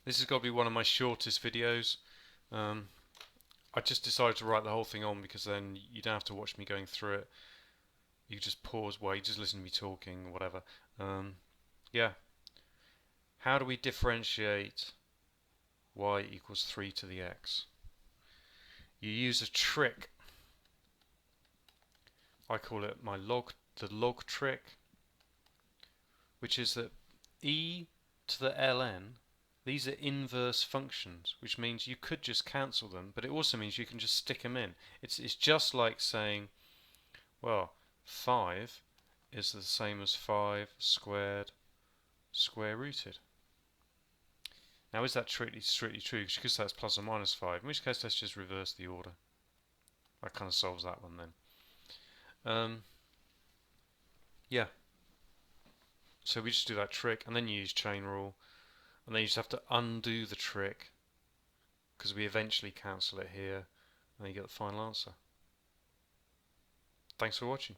This has got to be one of my shortest videos. Um, I just decided to write the whole thing on because then you don't have to watch me going through it. You just pause, well, you just listen to me talking, whatever. Yeah. How do we differentiate y equals 3 to the x? You use a trick. I call it the log trick, which is that e to the ln, these are inverse functions, which means you could just cancel them, but it also means you can just stick them in. It's just like saying, well, 5 is the same as 5 squared square rooted. Now, is that strictly true? Because that's plus or minus 5, in which case let's just reverse the order. That kind of solves that one then. Yeah, so we just do that trick, and then you use chain rule, and then you just have to undo the trick, because we eventually cancel it here, and then you get the final answer. Thanks for watching.